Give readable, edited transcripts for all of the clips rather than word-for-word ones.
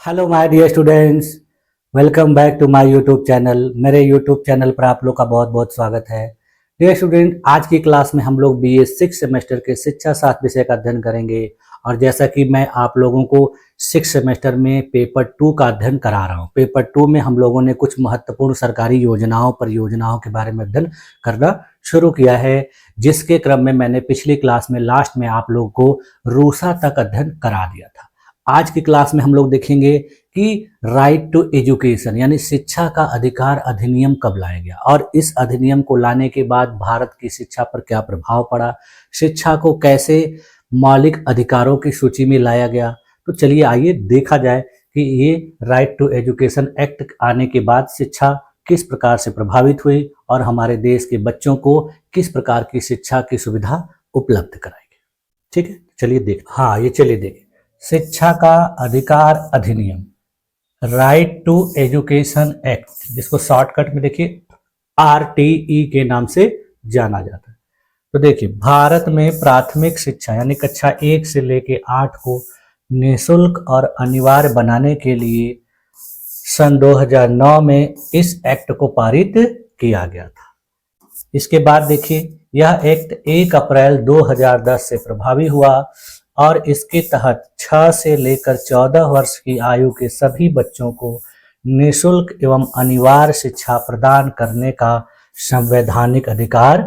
Hello my dear students, welcome back to my YouTube channel. मेरे YouTube channel पर आप लोग का बहुत बहुत स्वागत है। डियर स्टूडेंट, आज की क्लास में हम लोग बीए 6 सेमेस्टर के शिक्षा शास्त्र विषय का अध्ययन करेंगे। और जैसा कि मैं आप लोगों को 6 सेमेस्टर में पेपर 2 का अध्ययन करा रहा हूँ। पेपर 2 में हम लोगों ने कुछ महत्वपूर्ण सरकारी योजनाओं परियोजनाओं के बारे में अध्ययन करना शुरू किया है, जिसके क्रम में मैंने पिछली क्लास में लास्ट में आप लोगों को रूसा तक अध्ययन करा दिया था। आज की क्लास में हम लोग देखेंगे कि राइट टू एजुकेशन यानी शिक्षा का अधिकार अधिनियम कब लाया गया और इस अधिनियम को लाने के बाद भारत की शिक्षा पर क्या प्रभाव पड़ा, शिक्षा को कैसे मौलिक अधिकारों की सूची में लाया गया। तो चलिए आइए देखा जाए कि ये राइट टू एजुकेशन एक्ट आने के बाद शिक्षा किस प्रकार से प्रभावित हुई और हमारे देश के बच्चों को किस प्रकार की शिक्षा की सुविधा उपलब्ध कराएगी। ठीक है, चलिए चलिए देखें शिक्षा का अधिकार अधिनियम, राइट टू एजुकेशन एक्ट, जिसको शॉर्टकट में देखिए आरटीई के नाम से जाना जाता है। तो देखिए भारत में प्राथमिक शिक्षा यानी कक्षा 1 से लेके 8 को निःशुल्क और अनिवार्य बनाने के लिए सन 2009 में इस एक्ट को पारित किया गया था। इसके बाद देखिए यह एक्ट 1 अप्रैल 2010 से प्रभावी हुआ और इसके तहत 6 से लेकर 14 वर्ष की आयु के सभी बच्चों को निःशुल्क एवं अनिवार्य शिक्षा प्रदान करने का संवैधानिक अधिकार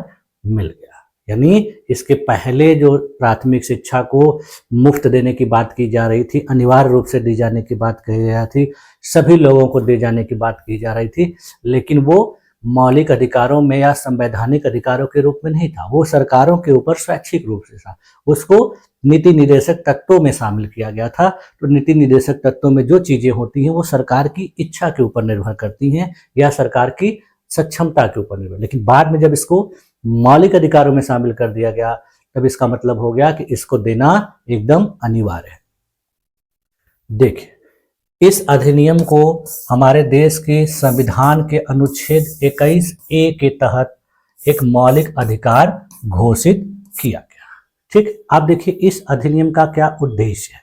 मिल गया। यानी इसके पहले जो प्राथमिक शिक्षा को मुफ्त देने की बात की जा रही थी, अनिवार्य रूप से दी जाने की बात कही जा रही थी, सभी लोगों को दे जाने की बात की जा रही थी, लेकिन वो मौलिक अधिकारों में या संवैधानिक अधिकारों के रूप में नहीं था, वो सरकारों के ऊपर स्वैच्छिक रूप से था। उसको नीति निर्देशक तत्वों में शामिल किया गया था। तो नीति निर्देशक तत्वों में जो चीजें होती हैं वो सरकार की इच्छा के ऊपर निर्भर करती हैं या सरकार की सक्षमता के ऊपर निर्भर। लेकिन बाद में जब इसको मौलिक अधिकारों में शामिल कर दिया गया तब इसका मतलब हो गया कि इसको देना एकदम अनिवार्य है। देखिए इस अधिनियम को हमारे देश के संविधान के अनुच्छेद 21A के तहत एक मौलिक अधिकार घोषित किया गया। ठीक, आप देखिए इस अधिनियम का क्या उद्देश्य है।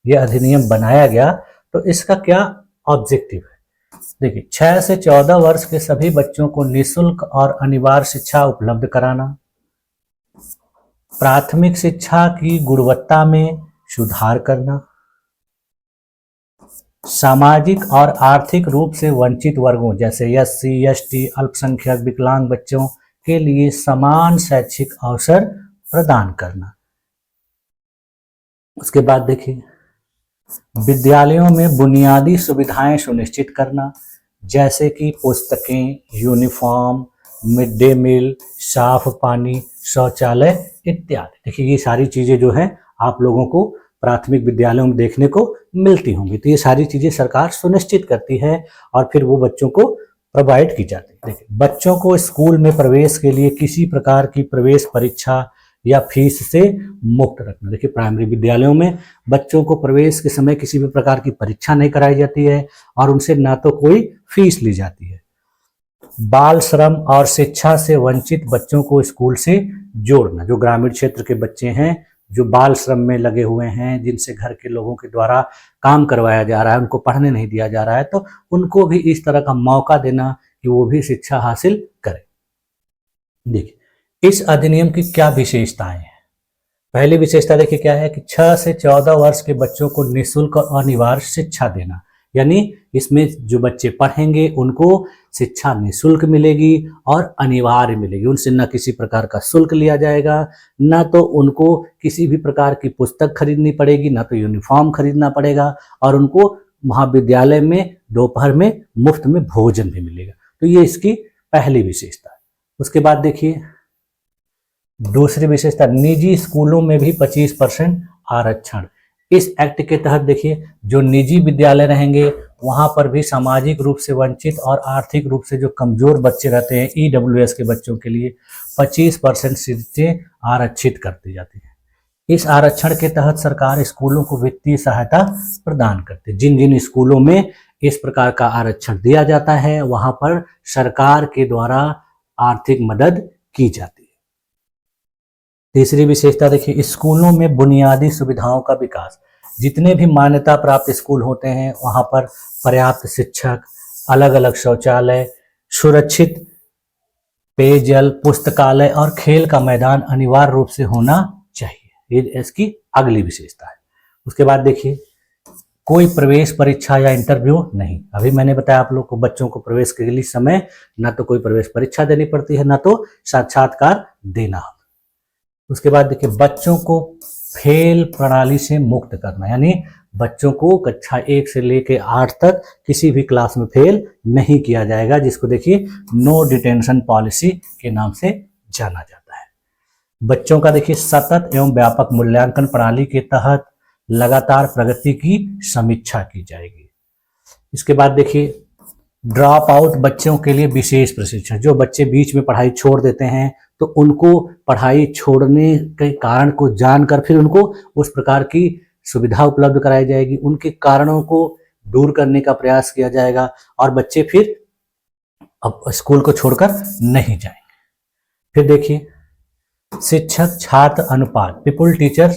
यह अधिनियम बनाया गया तो इसका क्या ऑब्जेक्टिव है। देखिए 6 से 14 वर्ष के सभी बच्चों को निःशुल्क और अनिवार्य शिक्षा उपलब्ध कराना, प्राथमिक शिक्षा की गुणवत्ता में सुधार करना, सामाजिक और आर्थिक रूप से वंचित वर्गों जैसे एससी, एसटी, अल्पसंख्यक, विकलांग बच्चों के लिए समान शैक्षिक अवसर प्रदान करना। उसके बाद देखिए विद्यालयों में बुनियादी सुविधाएं सुनिश्चित करना, जैसे कि पुस्तकें, यूनिफॉर्म, मिड डे मील, साफ पानी, शौचालय इत्यादि। देखिए ये सारी चीजें जो हैं आप लोगों को प्राथमिक विद्यालयों में देखने को मिलती होंगी। तो ये सारी चीजें सरकार सुनिश्चित करती है और फिर वो बच्चों को प्रोवाइड की जाती है। देखिए बच्चों को स्कूल में प्रवेश के लिए किसी प्रकार की प्रवेश परीक्षा या फीस से मुक्त रखना। देखिए प्राइमरी विद्यालयों में बच्चों को प्रवेश के समय किसी भी प्रकार की परीक्षा नहीं कराई जाती है और उनसे ना तो कोई फीस ली जाती है। बाल श्रम और शिक्षा से वंचित बच्चों को स्कूल से जोड़ना। जो ग्रामीण क्षेत्र के बच्चे हैं जो बाल श्रम में लगे हुए हैं, जिनसे घर के लोगों के द्वारा काम करवाया जा रहा है, उनको पढ़ने नहीं दिया जा रहा है, तो उनको भी इस तरह का मौका देना कि वो भी शिक्षा हासिल करें। देखिए इस अधिनियम की क्या विशेषताएं हैं। पहली विशेषता देखिए क्या है कि 6 से 14 वर्ष के बच्चों को निःशुल्क और अनिवार्य शिक्षा देना। यानी इसमें जो बच्चे पढ़ेंगे उनको शिक्षा निःशुल्क मिलेगी और अनिवार्य मिलेगी। उनसे न किसी प्रकार का शुल्क लिया जाएगा, न तो उनको किसी भी प्रकार की पुस्तक खरीदनी पड़ेगी, न तो यूनिफॉर्म खरीदना पड़ेगा और उनको महाविद्यालय में दोपहर में मुफ्त में भोजन भी मिलेगा। तो ये इसकी पहली विशेषता है। उसके बाद देखिए दूसरी विशेषता, निजी स्कूलों में भी 25% आरक्षण। इस एक्ट के तहत देखिए जो निजी विद्यालय रहेंगे वहां पर भी सामाजिक रूप से वंचित और आर्थिक रूप से जो कमजोर बच्चे रहते हैं ईडब्ल्यूएस के बच्चों के लिए 25% सीटें आरक्षित कर दी जाती है। इस आरक्षण के तहत सरकार स्कूलों को वित्तीय सहायता प्रदान करती है। जिन जिन स्कूलों में इस प्रकार का आरक्षण दिया जाता है वहां पर सरकार के द्वारा आर्थिक मदद की जाती है। तीसरी विशेषता देखिए स्कूलों में बुनियादी सुविधाओं का विकास। जितने भी मान्यता प्राप्त स्कूल होते हैं वहाँ पर पर्याप्त शिक्षक, अलग अलग शौचालय, सुरक्षित पेयजल, पुस्तकालय और खेल का मैदान अनिवार्य रूप से होना चाहिए। ये इसकी अगली विशेषता है। उसके बाद देखिए, कोई प्रवेश परीक्षा या इंटरव्यू नहीं। अभी मैंने बताया आप लोग को बच्चों को प्रवेश के लिए समय ना तो कोई प्रवेश परीक्षा देनी पड़ती है ना तो साक्षात्कार देना होता। उसके बाद देखिए, बच्चों को फेल प्रणाली से मुक्त करना, यानी बच्चों को कक्षा 1 से लेकर 8 तक किसी भी क्लास में फेल नहीं किया जाएगा, जिसको देखिए नो डिटेंशन पॉलिसी के नाम से जाना जाता है। बच्चों का देखिए सतत एवं व्यापक मूल्यांकन प्रणाली के तहत लगातार प्रगति की समीक्षा की जाएगी। इसके बाद देखिए, ड्रॉप आउट बच्चों के लिए विशेष प्रशिक्षण। जो बच्चे बीच में पढ़ाई छोड़ देते हैं तो उनको पढ़ाई छोड़ने के कारण को जानकर फिर उनको उस प्रकार की सुविधा उपलब्ध कराई जाएगी, उनके कारणों को दूर करने का प्रयास किया जाएगा और बच्चे फिर अब स्कूल को छोड़कर नहीं जाएंगे। फिर देखिए, शिक्षक छात्र अनुपात, पीपल टीचर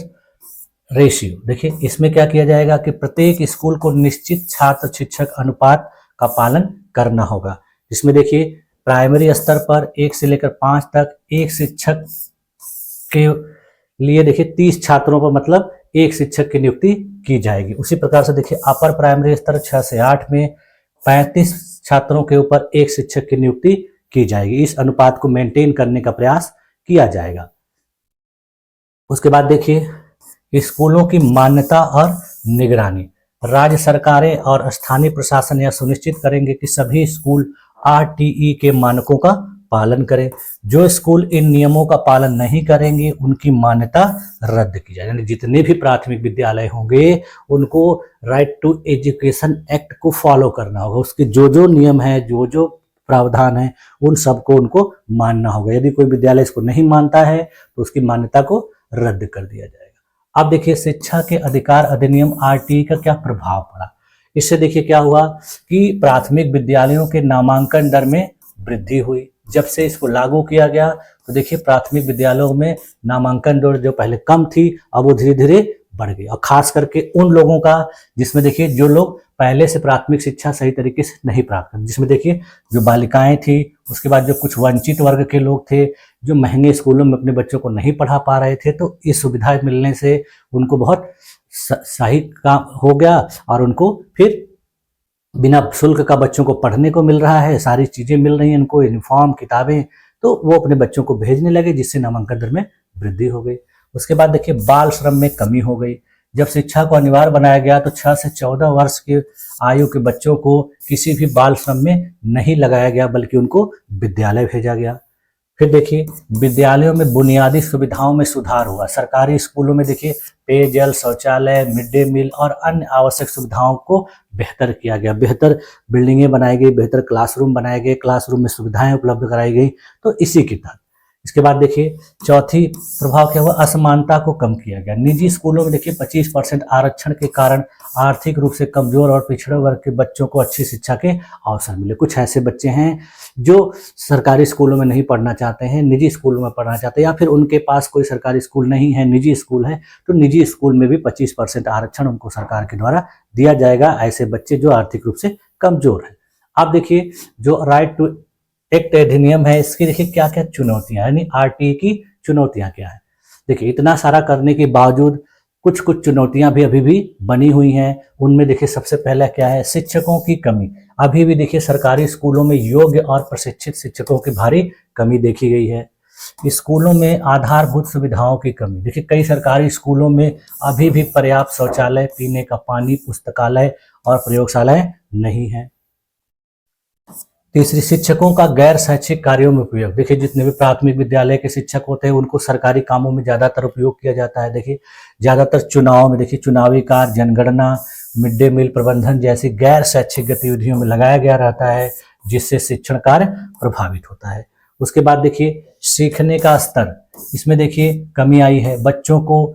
रेशियो। देखिए इसमें क्या किया जाएगा कि प्रत्येक स्कूल को निश्चित छात्र शिक्षक अनुपात का पालन करना होगा, जिसमें देखिए प्राइमरी स्तर पर 1 से लेकर 5 तक एक शिक्षक के लिए देखिए 30 छात्रों पर मतलब एक शिक्षक की नियुक्ति की जाएगी। उसी प्रकार से देखिए अपर प्राइमरी स्तर 6 से 8 में 35 छात्रों के ऊपर एक शिक्षक की नियुक्ति की जाएगी। इस अनुपात को मेंटेन करने का प्रयास किया जाएगा। उसके बाद देखिए, स्कूलों की मान्यता और निगरानी। राज्य सरकारें और स्थानीय प्रशासन यह सुनिश्चित करेंगे कि सभी स्कूल आरटीई के मानकों का पालन करें। जो स्कूल इन नियमों का पालन नहीं करेंगे उनकी मान्यता रद्द की जाए। यानी जितने भी प्राथमिक विद्यालय होंगे उनको राइट टू एजुकेशन एक्ट को फॉलो करना होगा। उसके जो जो नियम है, जो जो प्रावधान है, उन सबको उनको मानना होगा। यदि कोई विद्यालय इसको नहीं मानता है तो उसकी मान्यता को रद्द कर दिया जाएगा। अब देखिए, शिक्षा के अधिकार अधिनियम आरटीई का क्या प्रभाव पड़ा। इससे देखिए क्या हुआ कि प्राथमिक विद्यालयों के नामांकन दर में वृद्धि हुई। जब से इसको लागू किया गया तो देखिए प्राथमिक विद्यालयों में नामांकन दर जो पहले कम थी अब वो धीरे धीरे बढ़ गई, और खास करके उन लोगों का जिसमें देखिए जो लोग पहले से प्राथमिक शिक्षा सही तरीके से नहीं प्राप्त कर, जिसमें देखिए जो बालिकाएं थी, उसके बाद जो कुछ वंचित वर्ग के लोग थे जो महंगे स्कूलों में अपने बच्चों को नहीं पढ़ा पा रहे थे, तो ये सुविधाएं मिलने से उनको बहुत सही काम हो गया और उनको फिर बिना शुल्क का बच्चों को पढ़ने को मिल रहा है, सारी चीजें मिल रही हैं उनको, यूनिफॉर्म, किताबें, तो वो अपने बच्चों को भेजने लगे, जिससे नामांकन दर में वृद्धि हो गई। उसके बाद देखिए बाल श्रम में कमी हो गई। जब शिक्षा को अनिवार्य बनाया गया तो 6 से 14 वर्ष की आयु के बच्चों को किसी भी बाल श्रम में नहीं लगाया गया, बल्कि उनको विद्यालय भेजा गया। फिर देखिए विद्यालयों में बुनियादी सुविधाओं में सुधार हुआ। सरकारी स्कूलों में देखिए पेयजल, शौचालय, मिड डे मील और अन्य आवश्यक सुविधाओं को बेहतर किया गया। बेहतर बिल्डिंगें बनाई गई, बेहतर क्लासरूम बनाए गए, क्लासरूम में सुविधाएं उपलब्ध कराई गई। तो इसी के तहत इसके बाद देखिए चौथी प्रभाव क्या हुआ, असमानता को कम किया गया। निजी स्कूलों में देखिए 25% आरक्षण के कारण आर्थिक रूप से कमजोर और पिछड़े वर्ग के बच्चों को अच्छी शिक्षा के अवसर मिले। कुछ ऐसे बच्चे हैं जो सरकारी स्कूलों में नहीं पढ़ना चाहते हैं, निजी स्कूलों में पढ़ना चाहते हैं, या फिर उनके पास कोई सरकारी स्कूल नहीं है, निजी स्कूल है, तो निजी स्कूल में भी 25% आरक्षण उनको सरकार के द्वारा दिया जाएगा, ऐसे बच्चे जो आर्थिक रूप से कमजोर हैं। अब देखिए जो राइट टू एक्ट अधिनियम है, इसकी देखिए क्या क्या चुनौतियां, यानी आरटीई की चुनौतियां क्या है। देखिए इतना सारा करने के बावजूद कुछ कुछ चुनौतियां भी अभी भी बनी हुई हैं। उनमें देखिए सबसे पहला क्या है, शिक्षकों की कमी। अभी भी देखिए सरकारी स्कूलों में योग्य और प्रशिक्षित शिक्षकों की भारी कमी देखी गई है। स्कूलों में आधारभूत सुविधाओं की कमी। देखिए कई सरकारी स्कूलों में अभी भी पर्याप्त शौचालय, पीने का पानी, पुस्तकालय और प्रयोगशालाएं नहीं है। तीसरी, शिक्षकों का गैर शैक्षिक कार्यों में उपयोग। देखिए जितने भी प्राथमिक विद्यालय के शिक्षक होते हैं उनको सरकारी कामों में ज्यादातर उपयोग किया जाता है। देखिए ज्यादातर चुनाव में देखिए चुनावी कार्य, जनगणना, मिड डे मील प्रबंधन जैसी गैर शैक्षिक गतिविधियों में लगाया गया रहता है, जिससे शिक्षण कार्य प्रभावित होता है। उसके बाद देखिए सीखने का स्तर, इसमें देखिए कमी आई है। बच्चों को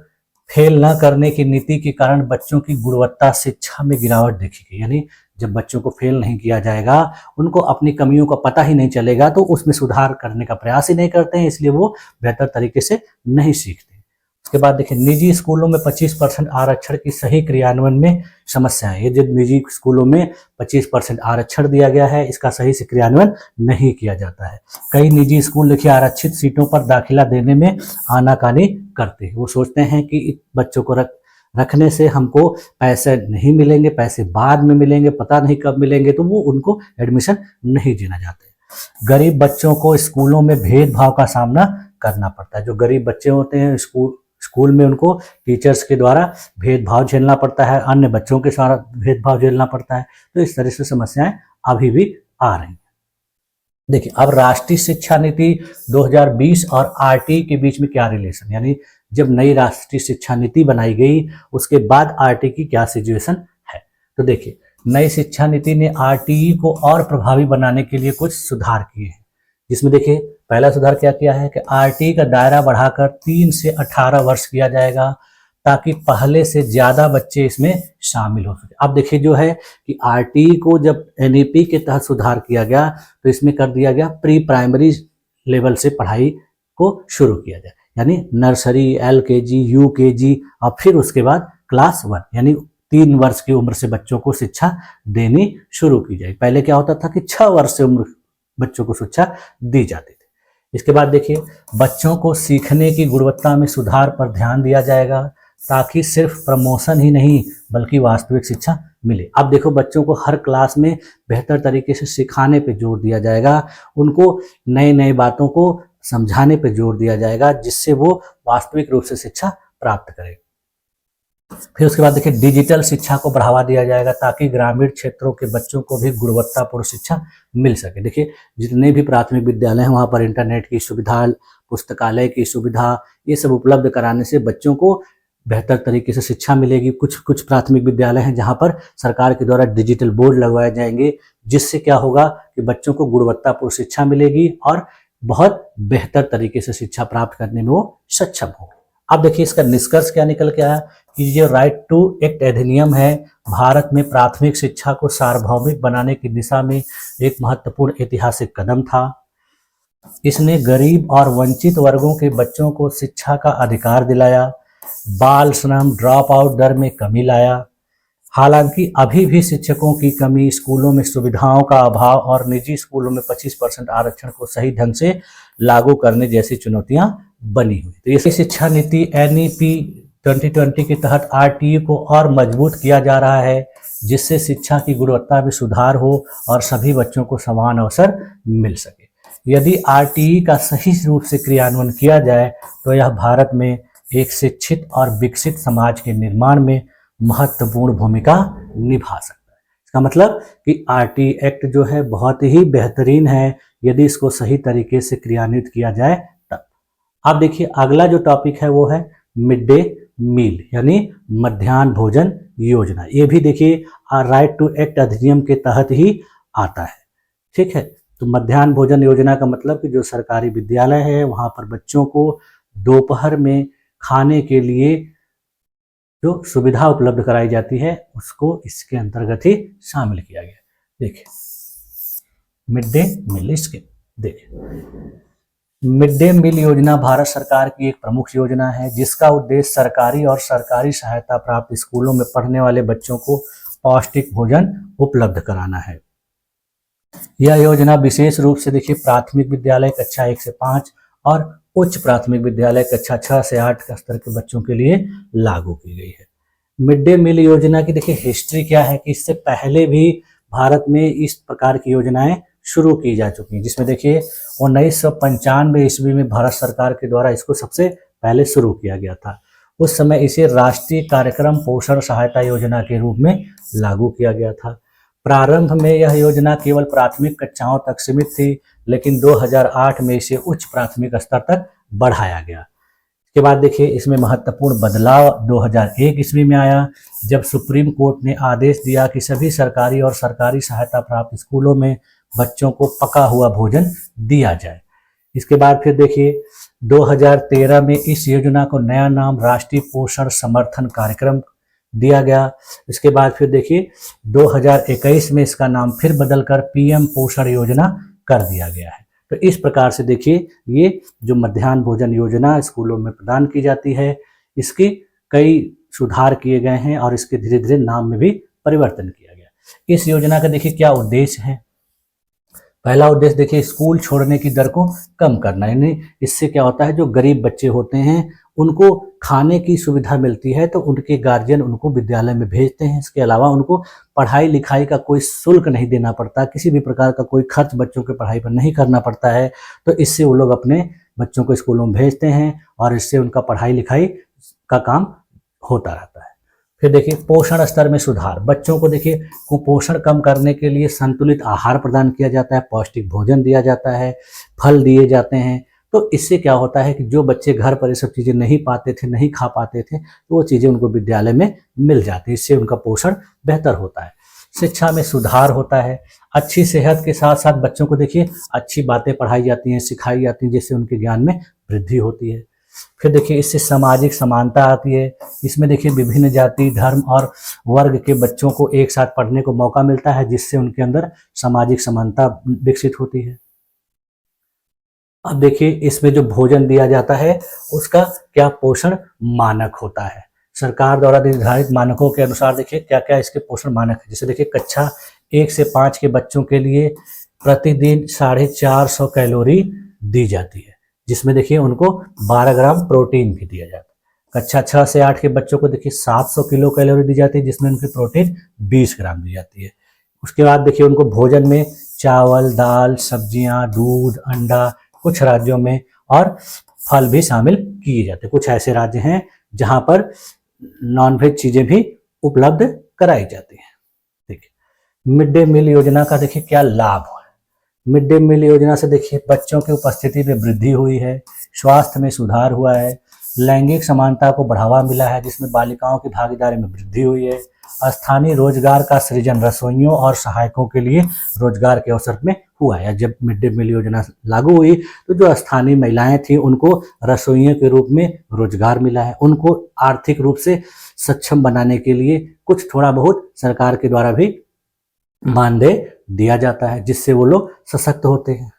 फेल न करने की नीति के कारण बच्चों की गुणवत्ता शिक्षा में गिरावट देखी गई। यानी जब बच्चों को फेल नहीं किया जाएगा, उनको अपनी कमियों का पता ही नहीं चलेगा, तो उसमें सुधार करने का प्रयास ही नहीं करते हैं, इसलिए वो बेहतर तरीके से नहीं सीखते। इसके बाद देखिए निजी स्कूलों में 25% आरक्षण की सही क्रियान्वयन में समस्याएं। ये जो निजी स्कूलों में 25% आरक्षण दिया गया है, इसका सही से क्रियान्वयन नहीं किया जाता है। कई निजी स्कूल देखिए आरक्षित सीटों पर दाखिला देने में आनाकानी करते हैं। वो सोचते हैं कि बच्चों को रखने से हमको पैसे नहीं मिलेंगे, पैसे बाद में मिलेंगे, पता नहीं कब मिलेंगे, तो वो उनको एडमिशन नहीं देना चाहते। गरीब बच्चों को स्कूलों में भेदभाव का सामना करना पड़ता है। जो गरीब बच्चे होते हैं स्कूल में उनको टीचर्स के द्वारा भेदभाव झेलना पड़ता है, अन्य बच्चों के साथ भेदभाव झेलना पड़ता है। तो इस तरह से समस्याएं अभी भी आ रही हैं। देखिए अब राष्ट्रीय शिक्षा नीति 2020 और आरटीई के बीच में क्या रिलेशन, यानी जब नई राष्ट्रीय शिक्षा नीति बनाई गई उसके बाद आरटीई की क्या सिचुएशन है। तो देखिए नई शिक्षा नीति ने आरटीई को और प्रभावी बनाने के लिए कुछ सुधार किए हैं, जिसमें देखिए पहला सुधार क्या किया है कि आरटीई का दायरा बढ़ाकर 3 से 18 वर्ष किया जाएगा, ताकि पहले से ज्यादा बच्चे इसमें शामिल हो सके। अब देखिए जो है कि आरटीई को जब एनईपी के तहत सुधार किया गया तो इसमें कर दिया गया प्री प्राइमरी लेवल से पढ़ाई को शुरू किया जाए, यानी नर्सरी, एलकेजी, यूकेजी और फिर उसके बाद क्लास 1 यानी 3 वर्ष की उम्र से बच्चों को शिक्षा देनी शुरू की जाए। पहले क्या होता था कि 6 वर्ष से उम्र बच्चों को शिक्षा दी जाती थी। इसके बाद देखिए बच्चों को सीखने की गुणवत्ता में सुधार पर ध्यान दिया जाएगा, ताकि सिर्फ प्रमोशन ही नहीं बल्कि वास्तविक शिक्षा मिले। अब देखो बच्चों को हर क्लास में बेहतर तरीके से सिखाने पे जोर दिया जाएगा, उनको नए नए बातों को समझाने पे जोर दिया जाएगा, जिससे वो वास्तविक रूप से शिक्षा प्राप्त करें। फिर उसके बाद देखिए डिजिटल शिक्षा को बढ़ावा दिया जाएगा, ताकि ग्रामीण क्षेत्रों के बच्चों को भी गुणवत्तापूर्ण शिक्षा मिल सके। देखिए जितने भी प्राथमिक विद्यालय हैं वहाँ पर इंटरनेट की सुविधा, पुस्तकालय की सुविधा, ये सब उपलब्ध कराने से बच्चों को बेहतर तरीके से शिक्षा मिलेगी। कुछ प्राथमिक विद्यालय हैं जहाँ पर सरकार के द्वारा डिजिटल बोर्ड लगवाए जाएंगे, जिससे क्या होगा कि बच्चों को गुणवत्तापूर्ण शिक्षा मिलेगी और बहुत बेहतर तरीके से शिक्षा प्राप्त करने में वो सक्षम होंगे। अब देखिए इसका निष्कर्ष क्या निकल के आया कि ये राइट टू एक्ट अधिनियम है भारत में प्राथमिक शिक्षा को सार्वभौमिक बनाने की दिशा में एक महत्वपूर्ण ऐतिहासिक कदम था। इसने गरीब और वंचित वर्गों के बच्चों को शिक्षा का अधिकार दिलाया, बाल श्रम, ड्रॉप आउट दर में कमी लाया। हालांकि अभी भी शिक्षकों की कमी, स्कूलों में सुविधाओं का अभाव और निजी स्कूलों में 25% आरक्षण को सही ढंग से लागू करने जैसी चुनौतियां बनी हुई। तो ये शिक्षा नीति एनईपी 2020 के तहत आरटीई को और मजबूत किया जा रहा है, जिससे शिक्षा की गुणवत्ता में सुधार हो और सभी बच्चों को समान अवसर मिल सके। यदि आरटीई का सही रूप से क्रियान्वयन किया जाए तो यह भारत में एक शिक्षित और विकसित समाज के निर्माण में महत्वपूर्ण भूमिका निभा सकता है। इसका मतलब कि आरटीई एक्ट जो है बहुत ही बेहतरीन है, यदि इसको सही तरीके से क्रियान्वित किया जाए तब। अब देखिए अगला जो टॉपिक है वो है मिड डे मील, यानी मध्याह्न भोजन योजना। ये भी देखिए राइट टू एक्ट अधिनियम के तहत ही आता है। ठीक है, तो मध्याह्न भोजन योजना का मतलब कि जो सरकारी विद्यालय है वहाँ पर बच्चों को दोपहर में खाने के लिए जो सुविधा उपलब्ध कराई जाती है उसको इसके अंतर्गत ही शामिल किया गया। देखिए मिड डे मील, इसके देखिए मिड डे मील योजना भारत सरकार की एक प्रमुख योजना है, जिसका उद्देश्य सरकारी और सरकारी सहायता प्राप्त स्कूलों में पढ़ने वाले बच्चों को पौष्टिक भोजन उपलब्ध कराना है। यह योजना विशेष रूप से देखिए प्राथमिक विद्यालय कक्षा 1 से 5 और उच्च प्राथमिक विद्यालय कक्षा 6 से 8 के स्तर के बच्चों के लिए लागू की गई है। मिड डे मील योजना की देखिए हिस्ट्री क्या है कि इससे पहले भी भारत में इस प्रकार की योजनाएं शुरू की जा चुकी हैं, जिसमें देखिए 1995 ईस्वी में भारत सरकार के द्वारा इसको सबसे पहले शुरू किया गया था। उस समय इसे राष्ट्रीय कार्यक्रम पोषण सहायता योजना के रूप में लागू किया गया था। प्रारंभ में यह योजना केवल प्राथमिक कक्षाओं तक सीमित थी, लेकिन 2008 में इसे उच्च प्राथमिक स्तर तक बढ़ाया गया। इसके बाद देखिए इसमें महत्वपूर्ण बदलाव 2001 ईस्वी में आया, जब सुप्रीम कोर्ट ने आदेश दिया कि सभी सरकारी और सरकारी सहायता प्राप्त स्कूलों में बच्चों को पका हुआ भोजन दिया जाए। इसके बाद फिर देखिए 2013 में इस योजना को नया नाम राष्ट्रीय पोषण समर्थन कार्यक्रम दिया गया। इसके बाद फिर देखिए 2021 में इसका नाम फिर बदलकर पीएम पोषण योजना कर दिया गया है। तो इस प्रकार से देखिए ये जो मध्याह्न भोजन योजना स्कूलों में प्रदान की जाती है, इसके कई सुधार किए गए हैं और इसके धीरे धीरे नाम में भी परिवर्तन किया गया। इस योजना का देखिए क्या उद्देश्य है। पहला उद्देश्य देखिए स्कूल छोड़ने की दर को कम करना, यानी इससे क्या होता है जो गरीब बच्चे होते हैं उनको खाने की सुविधा मिलती है तो उनके गार्जियन उनको विद्यालय में भेजते हैं। इसके अलावा उनको पढ़ाई लिखाई का कोई शुल्क नहीं देना पड़ता, किसी भी प्रकार का कोई खर्च बच्चों के पढ़ाई पर नहीं करना पड़ता है। तो इससे वो लोग अपने बच्चों को स्कूलों में भेजते हैं और इससे उनका पढ़ाई लिखाई का काम होता रहता है। फिर देखिए पोषण स्तर में सुधार, बच्चों को देखिए कुपोषण कम करने के लिए संतुलित आहार प्रदान किया जाता है, पौष्टिक भोजन दिया जाता है, फल दिए जाते हैं। तो इससे क्या होता है कि जो बच्चे घर पर ये सब चीज़ें नहीं पाते थे, नहीं खा पाते थे, तो वो चीज़ें उनको विद्यालय में मिल जाती है, इससे उनका पोषण बेहतर होता है। शिक्षा में सुधार होता है, अच्छी सेहत के साथ साथ बच्चों को देखिए अच्छी बातें पढ़ाई जाती हैं, सिखाई जाती हैं, जिससे उनके ज्ञान में वृद्धि होती है। फिर देखिए इससे सामाजिक समानता आती है, इसमें देखिए विभिन्न जाति धर्म और वर्ग के बच्चों को एक साथ पढ़ने को मौका मिलता है, जिससे उनके अंदर सामाजिक समानता विकसित होती है। अब देखिए इसमें जो भोजन दिया जाता है उसका क्या पोषण मानक होता है। सरकार द्वारा निर्धारित मानकों के अनुसार देखिए क्या क्या इसके पोषण मानक है। जैसे देखिए कक्षा 1 से 5 के बच्चों के लिए प्रतिदिन 450 कैलोरी दी जाती है, जिसमें देखिए उनको 12 ग्राम प्रोटीन भी दिया जाता है। कक्षा 6 से 8 के बच्चों को देखिए 700 किलो कैलोरी दी जाती है, जिसमें उनकी प्रोटीन 20 ग्राम दी जाती है। उसके बाद देखिए उनको भोजन में चावल, दाल, सब्जियां, दूध, अंडा, कुछ राज्यों में और फल भी शामिल किए जाते हैं। कुछ ऐसे राज्य हैं जहां पर नॉनवेज चीजें भी उपलब्ध कराई जाती हैं। देखिए मिड डे मील योजना का देखिए क्या लाभ है। मिड डे मील योजना से देखिए बच्चों की उपस्थिति में वृद्धि हुई है, स्वास्थ्य में सुधार हुआ है, लैंगिक समानता को बढ़ावा मिला है, जिसमें बालिकाओं की भागीदारी में वृद्धि हुई है, स्थानीय रोजगार का सृजन, रसोइयों और सहायकों के लिए रोजगार के अवसर में हुआ है। जब मिड डे मील योजना लागू हुई तो जो स्थानीय महिलाएं थी उनको रसोइयों के रूप में रोजगार मिला है, उनको आर्थिक रूप से सक्षम बनाने के लिए कुछ थोड़ा बहुत सरकार के द्वारा भी मानदेय दिया जाता है, जिससे वो लोग सशक्त होते हैं।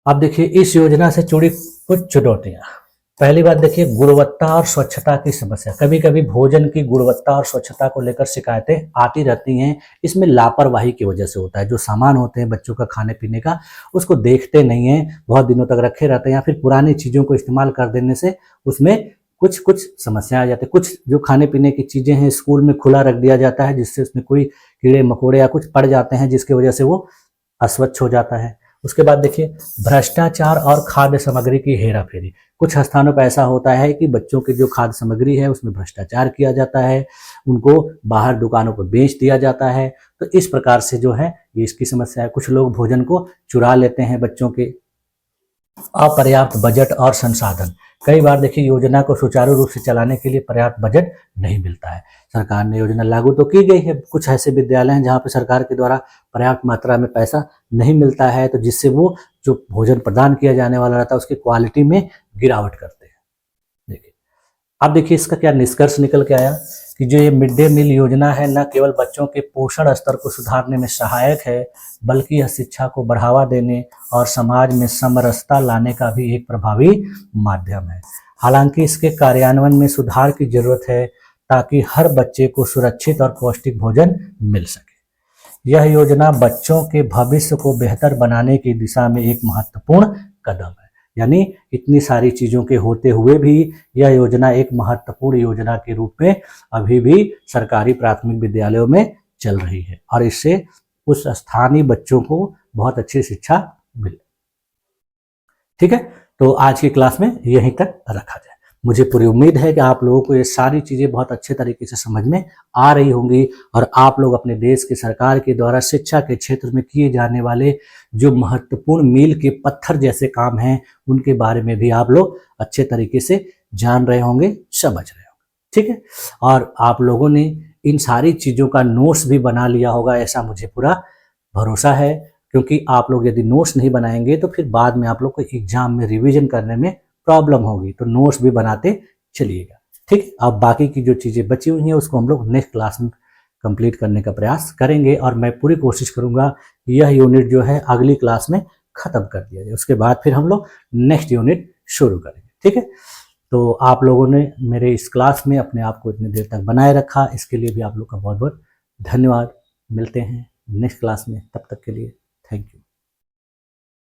अब देखिए इस योजना से जुड़ी कुछ चुनौतियां। पहली बात देखिए गुणवत्ता और स्वच्छता की समस्या। कभी कभी भोजन की गुणवत्ता और स्वच्छता को लेकर शिकायतें आती रहती हैं। इसमें लापरवाही की वजह से होता है। जो सामान होते हैं बच्चों का खाने पीने का उसको देखते नहीं हैं, बहुत दिनों तक रखे रहते हैं, या फिर पुरानी चीज़ों को इस्तेमाल कर देने से उसमें कुछ कुछ समस्या आ जाती है। कुछ जो खाने पीने की चीज़ें हैं स्कूल में खुला रख दिया जाता है, जिससे उसमें कोई कीड़े मकोड़े या कुछ पड़ जाते हैं, जिसकी वजह से वो अस्वच्छ हो जाता है। उसके बाद देखिए भ्रष्टाचार और खाद्य सामग्री की हेरा फेरी। कुछ स्थानों पर ऐसा होता है कि बच्चों की जो खाद्य सामग्री है उसमें भ्रष्टाचार किया जाता है, उनको बाहर दुकानों पर बेच दिया जाता है। तो इस प्रकार से जो है ये इसकी समस्या है। कुछ लोग भोजन को चुरा लेते हैं बच्चों के। अपर्याप्त बजट और संसाधन। कई बार देखिए योजना को सुचारू रूप से चलाने के लिए पर्याप्त बजट नहीं मिलता है। सरकार ने योजना लागू तो की गई है, कुछ ऐसे विद्यालय हैं जहाँ पे सरकार के द्वारा पर्याप्त मात्रा में पैसा नहीं मिलता है, तो जिससे वो जो भोजन प्रदान किया जाने वाला रहता है उसकी क्वालिटी में गिरावट करते हैं। देखिए अब देखिए इसका क्या निष्कर्ष निकल के आया कि जो ये मिड डे मील योजना है न केवल बच्चों के पोषण स्तर को सुधारने में सहायक है, बल्कि यह शिक्षा को बढ़ावा देने और समाज में समरसता लाने का भी एक प्रभावी माध्यम है। हालांकि इसके कार्यान्वयन में सुधार की जरूरत है ताकि हर बच्चे को सुरक्षित और पौष्टिक भोजन मिल सके। यह योजना बच्चों के भविष्य को बेहतर बनाने की दिशा में एक महत्वपूर्ण कदम है। यानी इतनी सारी चीज़ों के होते हुए भी यह योजना एक महत्वपूर्ण योजना के रूप में अभी भी सरकारी प्राथमिक विद्यालयों में चल रही है और इससे उस स्थानीय बच्चों को बहुत अच्छी शिक्षा मिले। ठीक है, तो आज की क्लास में यहीं तक रखा जाए। मुझे पूरी उम्मीद है कि आप लोगों को ये सारी चीज़ें बहुत अच्छे तरीके से समझ में आ रही होंगी और आप लोग अपने देश की सरकार के द्वारा शिक्षा के क्षेत्र में किए जाने वाले जो महत्वपूर्ण मील के पत्थर जैसे काम हैं उनके बारे में भी आप लोग अच्छे तरीके से जान रहे होंगे, समझ रहे होंगे। ठीक है, और आप लोगों ने इन सारी चीज़ों का नोट्स भी बना लिया होगा, ऐसा मुझे पूरा भरोसा है, क्योंकि आप लोग यदि नोट्स नहीं बनाएंगे तो फिर बाद में आप लोग को एग्जाम में रिवीजन करने में प्रॉब्लम होगी। तो नोट्स भी बनाते चलिएगा। ठीक है, अब बाकी की जो चीज़ें बची हुई हैं उसको हम लोग नेक्स्ट क्लास में कंप्लीट करने का प्रयास करेंगे और मैं पूरी कोशिश करूंगा यह यूनिट जो है अगली क्लास में ख़त्म कर दिया जाए। उसके बाद फिर हम लोग नेक्स्ट यूनिट शुरू करेंगे। ठीक है, तो आप लोगों ने मेरे इस क्लास में अपने आप को इतनी देर तक बनाए रखा, इसके लिए भी आप लोग का बहुत बहुत धन्यवाद। मिलते हैं नेक्स्ट क्लास में, तब तक के लिए थैंक यू।